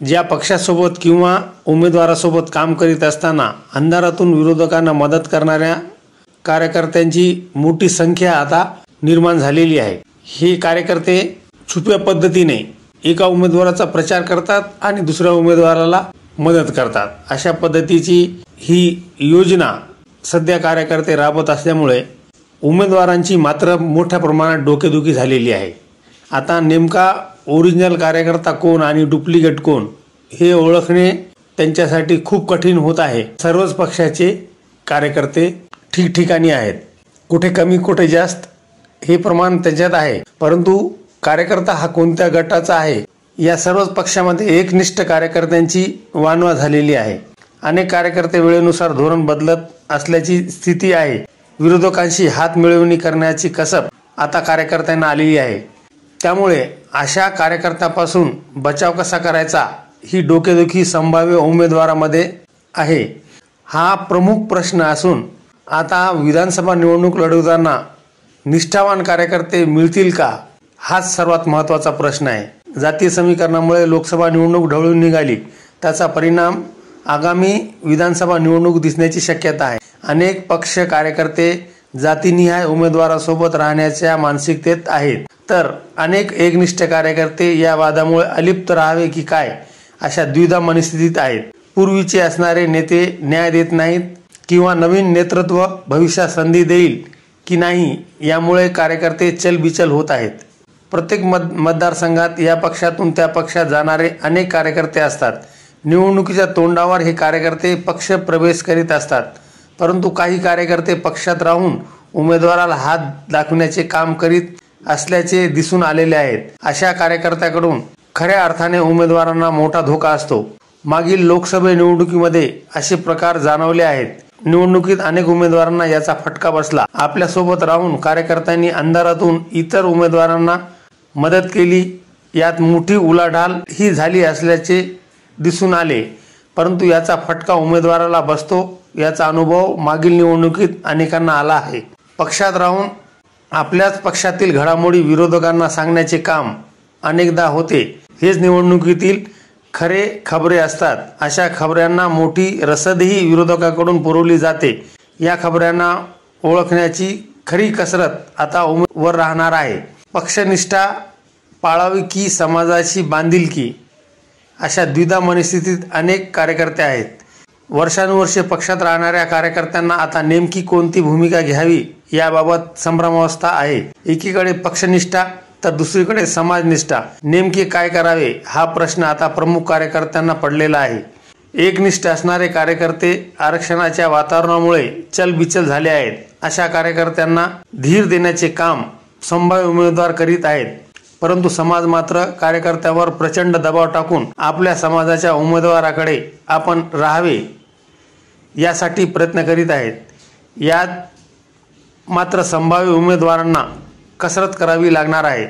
ज्या पक्षासोबत किंवा उमेदवारासोबत काम करीत असताना अंधारातून विरोधकांना मदत करणाऱ्या कार्यकर्त्यांची मोठी संख्या आता निर्माण झालेली आहे। हे कार्यकर्ते छुप्या पद्धतीने एका उमेदवाराचा प्रचार करतात आणि दुसऱ्या उमेदवाराला मदत करतात। अशा पद्धतीची ही योजना सध्या कार्यकर्ते राबवत असल्यामुळे उमेदवारांची मात्र मोठ्या प्रमाणात डोकेदुखी झालेली आहे। आता नेमका ओरिजिनल कार्यकर्ता कोण आणि डुप्लिकेट कोण हे ओळखणे त्यांच्यासाठी खूप कठीण होत आहे। सर्वच पक्षाचे कार्यकर्ते ठिकठिकाणी आहेत, कुठे कमी कुठे जास्त हे प्रमाण त्याच्यात आहे, परंतु कार्यकर्ता हा कोणत्या गटाचा आहे या सर्वच पक्षामध्ये एकनिष्ठ कार्यकर्त्यांची वानवा झालेली आहे। अनेक कार्यकर्ते वेळेनुसार धोरण बदलत असल्याची स्थिती आहे। विरोधकांशी हात मिळवणी करण्याची कसब आता कार्यकर्त्यांना आलेली आहे। त्यामुळे अशा कार्यकर्त्यापासून बचाव कसा करायचा ही डोकेदुखी संभाव्य उमेदवारामध्ये आहे। हा प्रमुख प्रश्न असून आता विधानसभा निवडणूक लढवताना निष्ठावान कार्यकर्ते मिळतील का हाच सर्वात महत्त्वाचा प्रश्न आहे। जातीय समीकरणामुळे लोकसभा निवडणूक ढवळून निघाली, त्याचा परिणाम आगामी विधानसभा निवडणूक दिसण्याची शक्यता आहे। अनेक पक्ष कार्यकर्ते जातीनिहाय उमेदवारासोबत राहण्याच्या मानसिकतेत आहेत, तर अनेक एकनिष्ठ कार्यकर्ते या वादामुळे अलिप्त राहावे की काय अशा द्विधा मनस्थितीत आहेत। पूर्वीचे असणारे नेते न्याय देत नाहीत किंवा नवीन नेतृत्व भविष्यात संधी देईल की नाही यामुळे कार्यकर्ते चलबिचल होत आहेत। प्रत्येक मतदारसंघात या पक्षातून त्या पक्षात जाणारे अनेक कार्यकर्ते असतात। निवडणुकीच्या तोंडावर हे कार्यकर्ते पक्ष प्रवेश करीत असतात, परंतु काही कार्यकर्ते पक्षात राहून उमेदवाराला हात दाखवण्याचे काम करीत असल्याचे दिसून आलेले आहेत। अशा कार्यकर्त्याकडून खऱ्या अर्थाने उमेदवारांना मोठा धोका असतो। मागील लोकसभा निवडणुकीमध्ये असे प्रकार जाणवले आहेत। निवडणुकीत अनेक उमेदवारांना याचा फटका बसला। आपल्या सोबत राहून कार्यकर्त्यांनी अंधारातून इतर उमेदवारांना मदत केली, यात मोठी उलाढाल ही झाली असल्याचे दिसून आले, परंतु याचा फटका उमेदवाराला बसतो याचा अनुभव मागील निवडणुकीत अनेकांना आला आहे। पक्षात राहून आपल्याच पक्षातील घडामोडी विरोधकांना सांगण्याचे काम अनेकदा होते। हेच निवडणुकीतील खरे खबरे असतात। अशा खबऱ्यांना मोठी रसदही विरोधकांकडून पुरवली जाते। या खबऱ्यांना ओळखण्याची खरी कसरत आता वर राहणार आहे। पक्षनिष्ठा पाळावी की समाजाची बांधिलकी अशा द्विधा मनस्थितीत अनेक कार्यकर्ते आहेत। वर्षानुवर्षे पक्षात राहणाऱ्या कार्यकर्त्यांना आता नेमकी कोणती भूमिका घ्यावी याबाबत संभ्रमावस्था आहे। एकीकडे पक्षनिष्ठा तर दुसरीकडे समाजनिष्ठा, नेमके काय करावे हा प्रश्न आता प्रमुख कार्यकर्त्यांना पडलेला आहे। एकनिष्ठ असणारे कार्यकर्ते आरक्षणाच्या वातावरणामुळे चलबिचल झाले आहेत। अशा कार्यकर्त्यांना धीर देण्याचे काम संभाव्य उमेदवार करीत आहेत, परंतु समाज मात्र कार्यकर्त्यावर प्रचंड दबाव टाकून आपल्या समाजाच्या उमेदवाराकडे आपण राहावे यासाठी प्रयत्न करीत आहेत। यात मात्र संभाव्य उमेदवारांना कसरत करावी लागणार आहे।